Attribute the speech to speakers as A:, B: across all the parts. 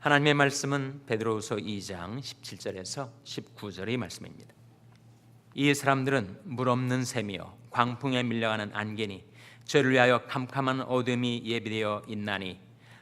A: 하나님의 말씀은 베드로후서 2장 17절에서 19절의 말씀입니다. 이 사람들은 물 없는 샘이요 광풍에 밀려가는 안개니 저를 위하여 캄캄한 어둠이 예비되어 있나니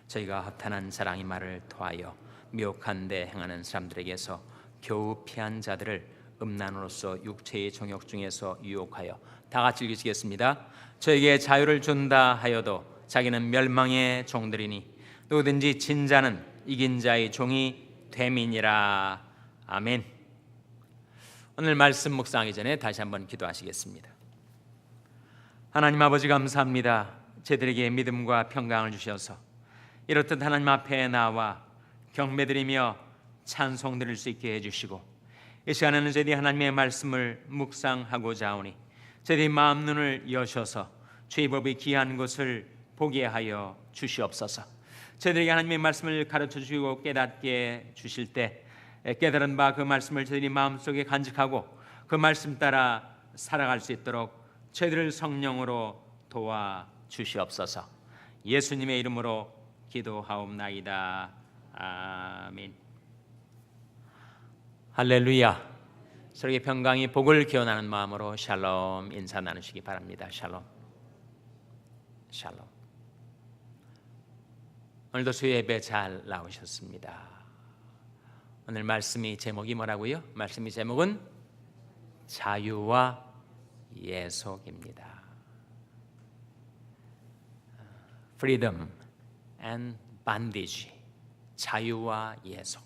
A: 저희가 허탄한 사랑의 말을 토하여 미혹한 데 행하는 사람들에게서 겨우 피한 자들을 음란으로서 육체의 정욕 중에서 유혹하여. 다 같이 읽으시겠습니다. 저에게 자유를 준다 하여도 자기는 멸망의 종들이니 누구든지 진 자는 이긴 자의 종이 됨이니라. 아멘. 오늘 말씀 묵상하기 전에 다시 한번 기도하시겠습니다. 하나님 아버지, 감사합니다. 저희들에게 믿음과 평강을 주셔서 이렇듯 하나님 앞에 나와 경배드리며 찬송 드릴 수 있게 해주시고, 이 시간에는 저희들이 하나님의 말씀을 묵상하고자 하오니 저희들이 마음 눈을 여셔서 주의 법의 귀한 것을 보게 하여 주시옵소서. 저희들에게 하나님의 말씀을 가르쳐 주시고 깨닫게 주실 때 깨달은 바 그 말씀을 저희들이 마음속에 간직하고 그 말씀 따라 살아갈 수 있도록 저희들을 성령으로 도와 주시옵소서. 예수님의 이름으로 기도하옵나이다. 아멘. 할렐루야. 서로의 평강이 복을 기원하는 마음으로 샬롬 인사 나누시기 바랍니다. 샬롬. 샬롬. 오늘도 수요 예배 잘 나오셨습니다. 오늘 말씀이 제목이 뭐라고요? 말씀이 제목은 자유와 예속입니다. Freedom and bondage. 자유와 예속.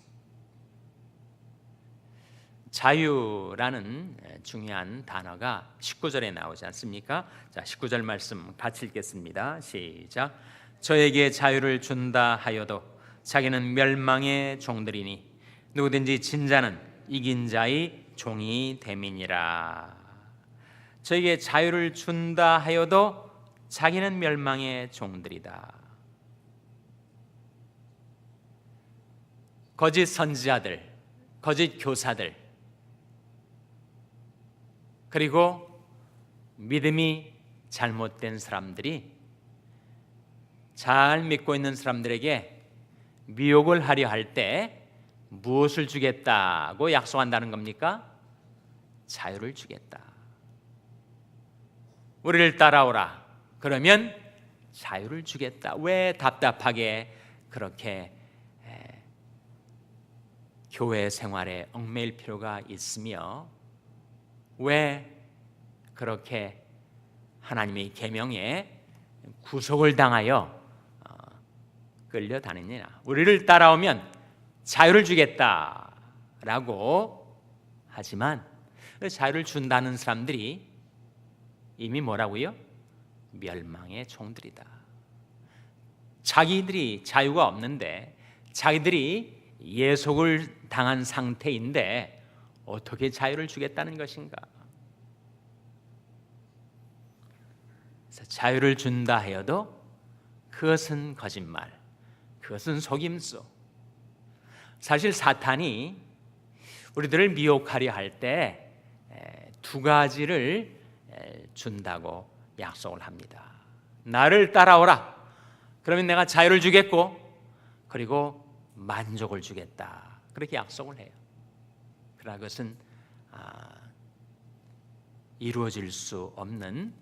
A: 자유라는 중요한 단어가 19절에 나오지 않습니까? 자, 19절 말씀 같이 읽겠습니다. 시작. 저에게 자유를 준다 하여도 자기는 멸망의 종들이니 누구든지 진 자는 이긴 자의 종이 됨이니라. 저에게 자유를 준다 하여도 자기는 멸망의 종들이다. 거짓 선지자들, 거짓 교사들, 그리고 믿음이 잘못된 사람들이 잘 믿고 있는 사람들에게 미혹을 하려 할 때 무엇을 주겠다고 약속한다는 겁니까? 자유를 주겠다. 우리를 따라오라. 그러면 자유를 주겠다. 왜 답답하게 그렇게 교회 생활에 얽매일 필요가 있으며 왜 그렇게 하나님의 계명에 구속을 당하여 끌려다니느냐. 우리를 따라오면 자유를 주겠다라고 하지만 자유를 준다는 사람들이 이미 뭐라고요? 멸망의 종들이다. 자기들이 자유가 없는데, 자기들이 예속을 당한 상태인데 어떻게 자유를 주겠다는 것인가? 그래서 자유를 준다 하여도 그것은 거짓말, 그것은 속임수. 사실 사탄이 우리들을 미혹하려 할 때 두 가지를 준다고 약속을 합니다. 나를 따라오라. 그러면 내가 자유를 주겠고, 그리고 만족을 주겠다. 그렇게 약속을 해요. 그러나 그것은 이루어질 수 없는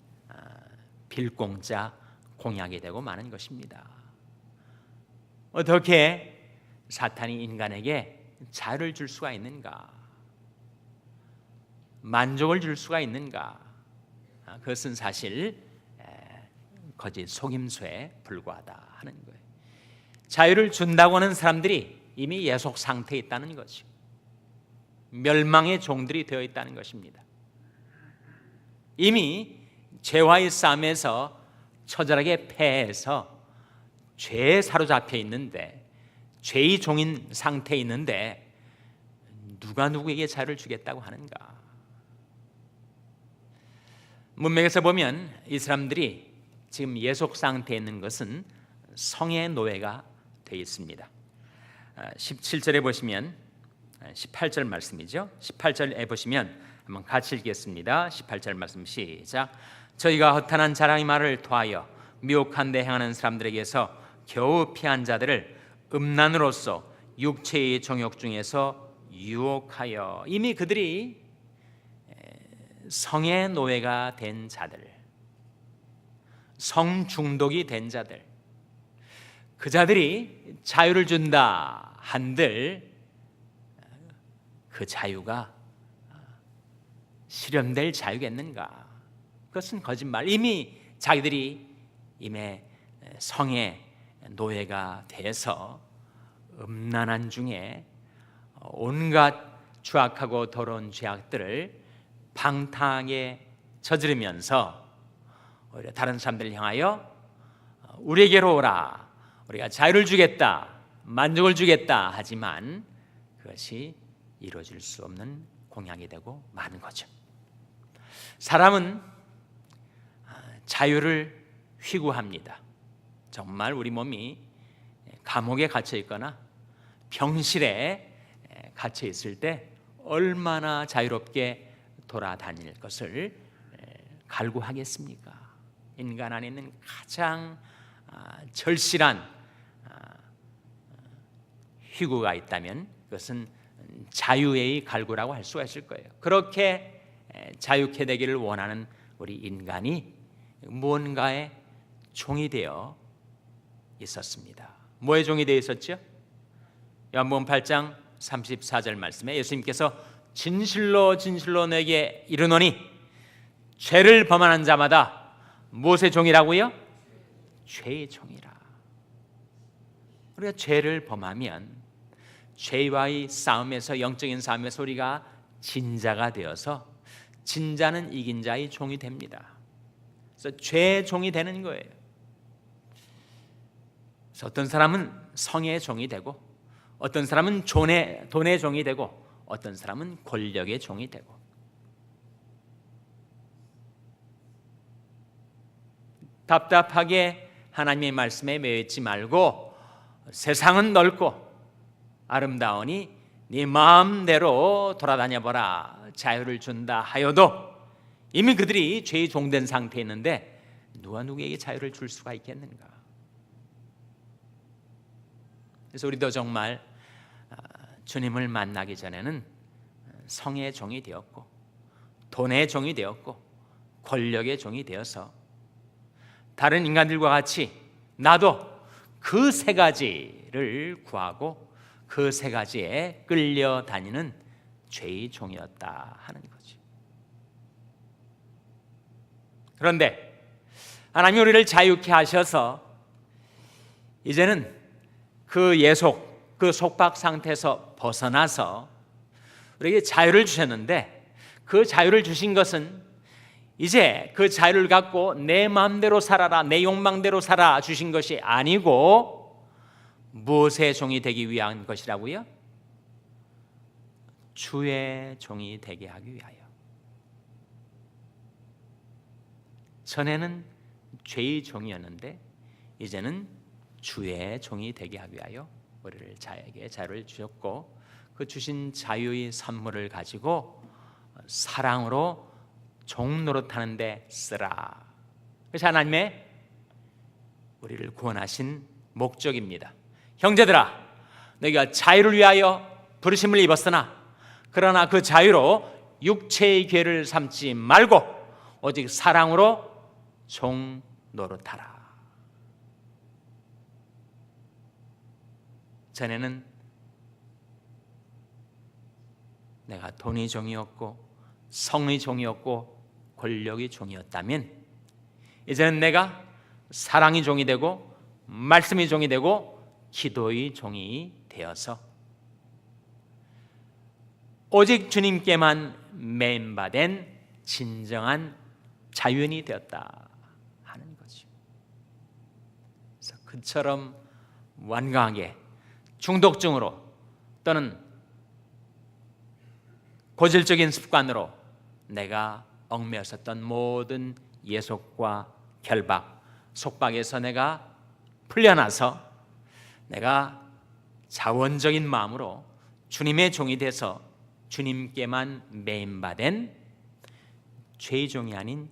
A: 빌공짜 공약이 되고 마는 것입니다. 어떻게 사탄이 인간에게 자유를 줄 수가 있는가? 만족을 줄 수가 있는가? 그것은 사실 거짓 속임수에 불과하다 하는 거예요. 자유를 준다고 하는 사람들이 이미 예속 상태에 있다는 거죠. 멸망의 종들이 되어 있다는 것입니다. 이미 죄와의 싸움에서 처절하게 패해서 죄에 사로잡혀 있는데, 죄의 종인 상태에 있는데 누가 누구에게 자유를 주겠다고 하는가? 문맥에서 보면 이 사람들이 지금 예속 상태에 있는 것은 성의 노예가 되어 있습니다. 17절에 보시면 18절 말씀이죠. 18절에 보시면 한번 같이 읽겠습니다. 18절 말씀 시작. 저희가 허탄한 자랑의 말을 토하여 미혹한 데 행하는 사람들에게서 겨우 피한 자들을 음란으로서 육체의 정욕 중에서 유혹하여 이미 그들이 성의 노예가 된 자들, 성중독이 된 자들, 그 자들이 자유를 준다 한들 그 자유가 실현될 자유겠는가? 그것은 거짓말. 이미 자기들이 이미 성의 노예가 돼서 음란한 중에 온갖 추악하고 더러운 죄악들을 방탕하게 저지르면서 오히려 다른 사람들을 향하여 우리에게로 오라, 우리가 자유를 주겠다, 만족을 주겠다 하지만 그것이 이루어질 수 없는 공약이 되고 마는 거죠. 사람은 자유를 휘구합니다. 정말 우리 몸이 감옥에 갇혀 있거나 병실에 갇혀 있을 때 얼마나 자유롭게 돌아다닐 것을 갈구하겠습니까? 인간 안에 있는 가장 절실한 휘구가 있다면 그것은 자유의 갈구라고 할 수가 있을 거예요. 그렇게 자유케 되기를 원하는 우리 인간이 무언가의 종이 되어 있었습니다. 뭐의 종이 되어 있었죠? 요한복음 8장 34절 말씀에 예수님께서 진실로 진실로 내게 이르노니 죄를 범하는 자마다 무엇의 종이라고요? 죄의 종이라. 우리가 죄를 범하면 죄와의 싸움에서, 영적인 싸움에서 우리가 진자가 되어서 진자는 이긴 자의 종이 됩니다. 그래서 죄의 종이 되는 거예요. 그래서 어떤 사람은 성의 종이 되고, 어떤 사람은 돈의 종이 되고, 어떤 사람은 권력의 종이 되고. 답답하게 하나님의 말씀에 매여 있지 말고 세상은 넓고 아름다우니 네 마음대로 돌아다녀 보라, 자유를 준다 하여도 이미 그들이 죄의 종된 상태에 있는데 누가 누구에게 자유를 줄 수가 있겠는가? 그래서 우리도 정말 주님을 만나기 전에는 성의 종이 되었고, 돈의 종이 되었고, 권력의 종이 되어서 다른 인간들과 같이 나도 그 세 가지를 구하고 그 세 가지에 끌려다니는 죄의 종이었다 하는 거지. 그런데 하나님이 우리를 자유케 하셔서 이제는 그 예속, 그 속박 상태에서 벗어나서 우리에게 자유를 주셨는데, 그 자유를 주신 것은 이제 그 자유를 갖고 내 마음대로 살아라, 내 욕망대로 살아 주신 것이 아니고 무엇의 종이 되기 위한 것이라고요? 주의 종이 되게 하기 위하여. 전에는 죄의 종이었는데 이제는 주의 종이 되게 하기 위하여 우리를 자에게 자유를 주셨고, 그 주신 자유의 선물을 가지고 사랑으로 종 노릇하는 데 쓰라. 그래서 하나님의 우리를 구원하신 목적입니다. 형제들아, 너희가 자유를 위하여 부르심을 입었으나 그러나 그 자유로 육체의 괴를 삼지 말고 오직 사랑으로 종 노릇하라. 전에는 내가 돈의 종이었고 성의 종이었고 권력의 종이었다면 이제는 내가 사랑의 종이 되고 말씀의 종이 되고 기도의 종이 되어서 오직 주님께만 매인받은 진정한 자유인이 되었다 하는 거죠. 그래서 그처럼 완강하게 중독증으로 또는 고질적인 습관으로 내가 얽매였었던 모든 예속과 결박, 속박에서 내가 풀려나서 내가 자원적인 마음으로 주님의 종이 돼서 주님께만 매인받은 죄의 종이 아닌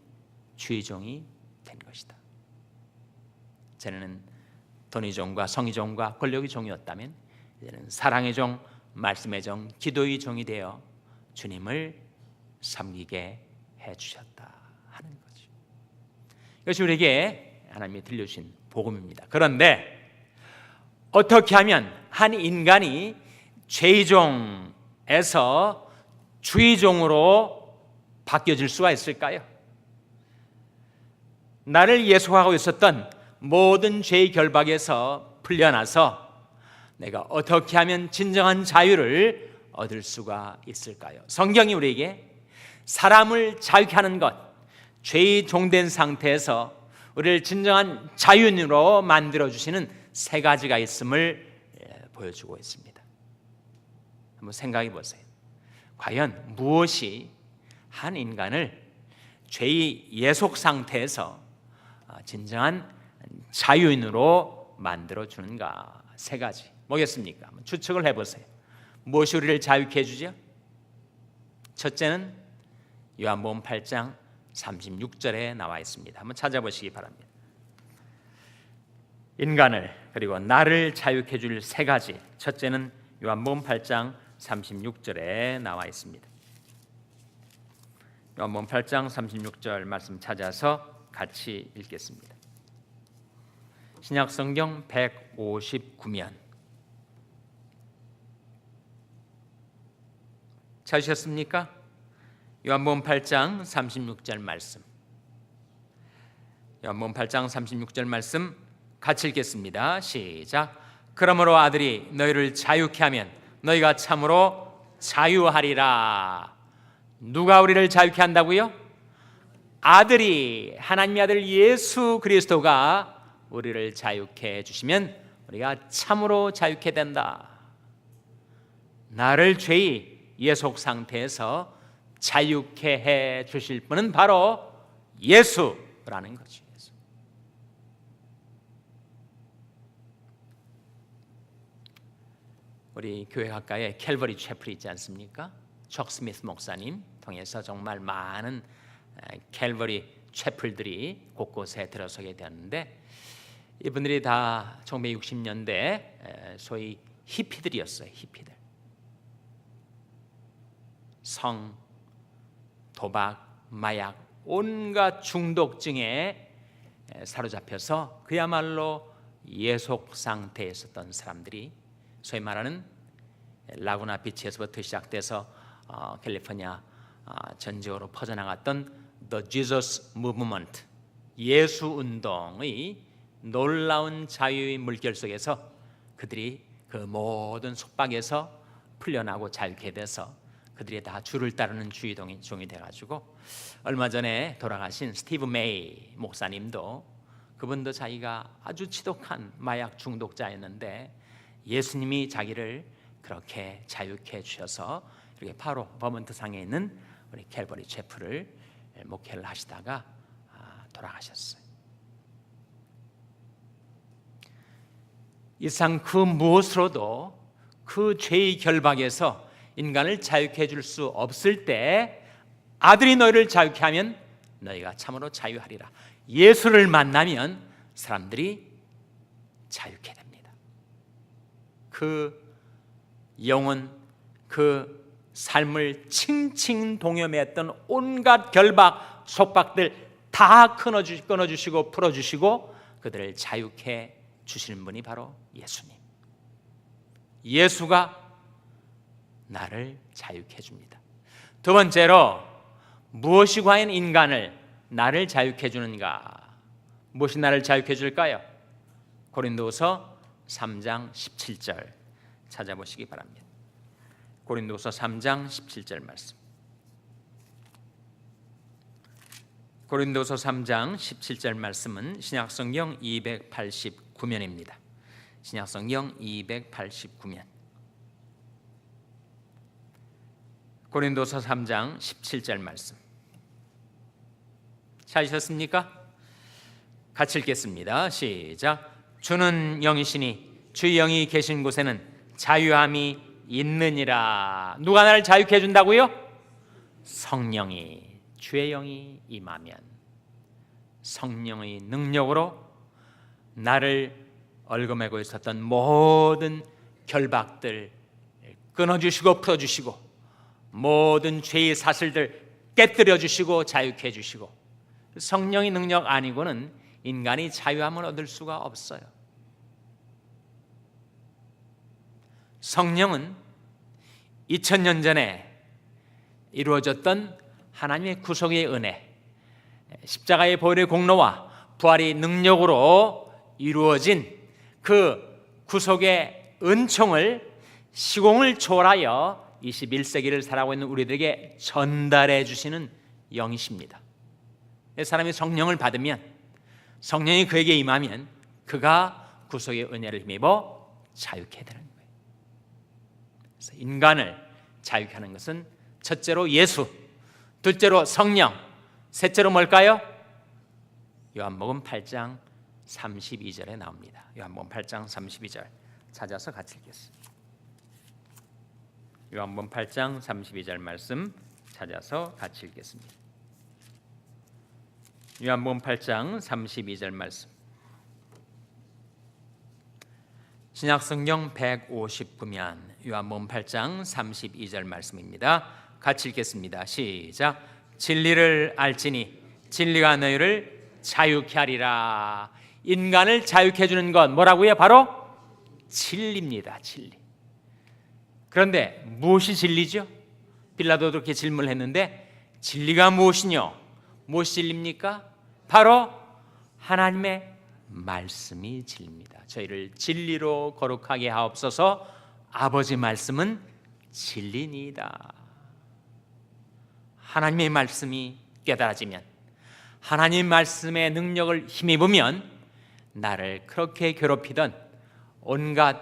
A: 주의 종이 된 것이다. 전에는 돈의 종과 성의 종과 권력의 종이었다면 이제는 사랑의 종, 말씀의 종, 기도의 종이 되어 주님을 섬기게 해주셨다 하는 거죠. 이것이 우리에게 하나님이 들려주신 복음입니다. 그런데 어떻게 하면 한 인간이 죄의 종에서 주의 종으로 바뀌어질 수가 있을까요? 나를 예속하고 있었던 모든 죄의 결박에서 풀려나서 내가 어떻게 하면 진정한 자유를 얻을 수가 있을까요? 성경이 우리에게 사람을 자유케 하는 것, 죄의 종된 상태에서 우리를 진정한 자유인으로 만들어주시는 세 가지가 있음을 보여주고 있습니다. 한번 생각해 보세요. 과연 무엇이 한 인간을 죄의 예속 상태에서 진정한 자유인으로 만들어주는가? 세 가지 뭐겠습니까? 한번 추측을 해보세요. 무엇이 우리를 자유케 해주죠? 첫째는 요한복음 8장 36절에 나와 있습니다. 한번 찾아보시기 바랍니다. 인간을 그리고 나를 자유케 해줄 세 가지. 첫째는 요한복음 8장 36절에 나와 있습니다. 요한복음 8장 36절 말씀 찾아서 같이 읽겠습니다. 신약성경 159면 찾으셨습니까? 요한복음 8장 36절 말씀. 요한복음 8장 36절 말씀 같이 읽겠습니다. 시작. 그러므로 아들이 너희를 자유케 하면 너희가 참으로 자유하리라. 누가 우리를 자유케 한다고요? 아들이, 하나님의 아들 예수 그리스도가 우리를 자유케 해주시면 우리가 참으로 자유케 된다. 나를 죄의 예속 상태에서 자유케 해 주실 분은 바로 예수라는 거죠. 예수. 우리 교회 가까이에 캘버리 채플이 있지 않습니까? 척 스미스 목사님 통해서 정말 많은 캘버리 채플들이 곳곳에 들어서게 되었는데, 이분들이 다 1960년대 소위 히피들이었어요. 히피들. 성, 도박, 마약, 온갖 중독증에 사로잡혀서 그야말로 예속 상태에 있었던 사람들이 소위 말하는 라구나 비치에서부터 시작돼서 캘리포니아 전지역으로 퍼져나갔던 The Jesus Movement, 예수 운동의 놀라운 자유의 물결 속에서 그들이 그 모든 속박에서 풀려나고 자유케 돼서 그들이 다 주를 따르는 주의 종이 돼가지고, 얼마 전에 돌아가신 스티브 메이 목사님도, 그분도 자기가 아주 지독한 마약 중독자였는데 예수님이 자기를 그렇게 자유케 해주셔서 이렇게 바로 버먼트 상에 있는 우리 캘버리 채플을 목회를 하시다가 돌아가셨어요. 이상 그 무엇으로도 그 죄의 결박에서 인간을 자유케 해줄 수 없을 때 아들이 너희를 자유케 하면 너희가 참으로 자유하리라. 예수를 만나면 사람들이 자유케 됩니다. 그 영혼, 그 삶을 칭칭 동여매했던 온갖 결박, 속박들 다 끊어주시고 풀어주시고 그들을 자유케 주시는 분이 바로 예수님. 예수가 나를 자유케 해줍니다. 두 번째로, 무엇이 과연 인간을, 나를 자유케 해주는가? 무엇이 나를 자유케 해줄까요? 고린도서 3장 17절 찾아보시기 바랍니다. 고린도서 3장 17절 말씀. 고린도서 3장 17절 말씀은 신약성경 289면입니다. 신약성경 289면. 고린도서 3장 17절 말씀 찾으셨습니까? 같이 읽겠습니다. 시작. 주는 영이시니 주의 영이 계신 곳에는 자유함이 있느니라. 누가 나를 자유케 해준다고요? 성령이, 주의 영이 임하면 성령의 능력으로 나를 얽어매고 있었던 모든 결박들 끊어주시고 풀어주시고 모든 죄의 사슬들 깨뜨려 주시고 자유케 해주시고 성령의 능력 아니고는 인간이 자유함을 얻을 수가 없어요. 성령은 2000년 전에 이루어졌던 하나님의 구속의 은혜, 십자가의 보혈의 공로와 부활의 능력으로 이루어진 그 구속의 은총을 시공을 초월하여 21세기를 살아가고 있는 우리들에게 전달해 주시는 영이십니다. 사람이 성령을 받으면, 성령이 그에게 임하면 그가 구속의 은혜를 힘입어 자유케 되는 거예요. 그래서 인간을 자유케 하는 것은 첫째로 예수, 둘째로 성령, 셋째로 뭘까요? 요한복음 8장 32절에 나옵니다. 요한복음 8장 32절 찾아서 같이 읽겠습니다. 요한복음 8장 32절 말씀 찾아서 같이 읽겠습니다. 요한복음 8장 32절 말씀. 신약성경 159면 요한복음 8장 32절 말씀입니다. 같이 읽겠습니다. 시작. 진리를 알지니 진리가 너희를 자유케 하리라. 인간을 자유케 해주는 것 뭐라고요? 바로 진리입니다. 진리. 그런데 무엇이 진리죠? 빌라도도 그렇게 질문을 했는데 진리가 무엇이뇨? 무엇이 진리입니까? 바로 하나님의 말씀이 진리입니다. 저희를 진리로 거룩하게 하옵소서. 아버지 말씀은 진리니이다. 하나님의 말씀이 깨달아지면, 하나님 말씀의 능력을 힘입으면 나를 그렇게 괴롭히던 온갖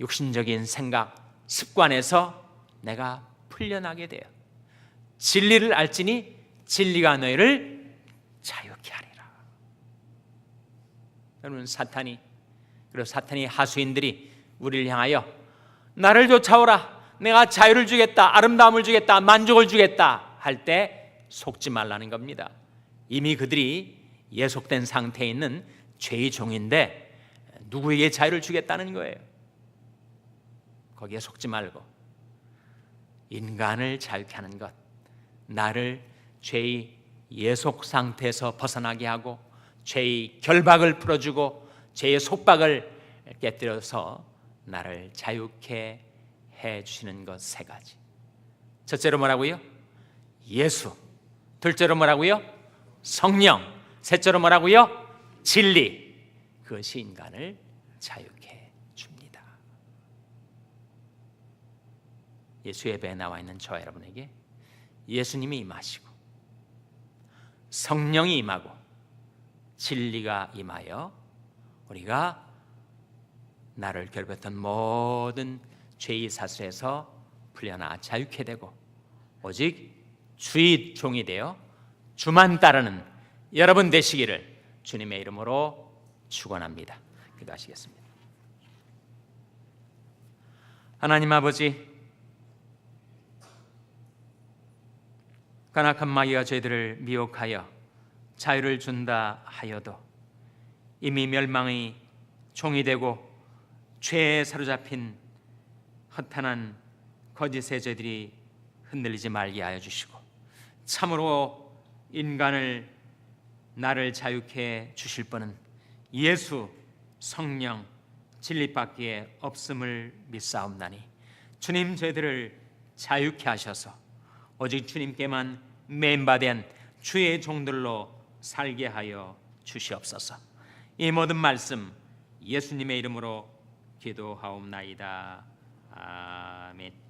A: 육신적인 생각, 습관에서 내가 풀려나게 돼요. 진리를 알지니 진리가 너희를 자유케 하리라. 여러분, 사탄이, 그리고 사탄의 하수인들이 우리를 향하여 나를 쫓아오라, 내가 자유를 주겠다, 아름다움을 주겠다, 만족을 주겠다 할 때 속지 말라는 겁니다. 이미 그들이 예속된 상태에 있는 죄의 종인데 누구에게 자유를 주겠다는 거예요. 거기에 속지 말고 인간을 자유케 하는 것, 나를 죄의 예속 상태에서 벗어나게 하고 죄의 결박을 풀어주고 죄의 속박을 깨뜨려서 나를 자유케 해주시는 것 세 가지. 첫째로 뭐라고요? 예수. 둘째로 뭐라고요? 성령. 셋째로 뭐라고요? 진리. 그것이 인간을 자유케 줍니다. 예수 예배에 나와 있는 저와 여러분에게 예수님이 임하시고 성령이 임하고 진리가 임하여 우리가 나를 괴롭혔던 모든 죄의 사슬에서 풀려나 자유케 되고 오직 주의 종이 되어 주만 따르는 여러분 되시기를 주님의 이름으로 축원합니다. 기도하시겠습니다. 하나님 아버지, 간악한 마귀가 저희들을 미혹하여 자유를 준다 하여도 이미 멸망의 종이 되고 죄에 사로잡힌 허탄한 거짓의 죄들이 흔들리지 말게 하여 주시고 참으로 인간을, 나를 자유케 주실 분은 예수, 성령, 진리밖에 없음을 믿사옵나니 주님 저희들을 자유케 하셔서 오직 주님께만 매인받은 주의 종들로 살게 하여 주시옵소서. 이 모든 말씀 예수님의 이름으로 기도하옵나이다. 아멘.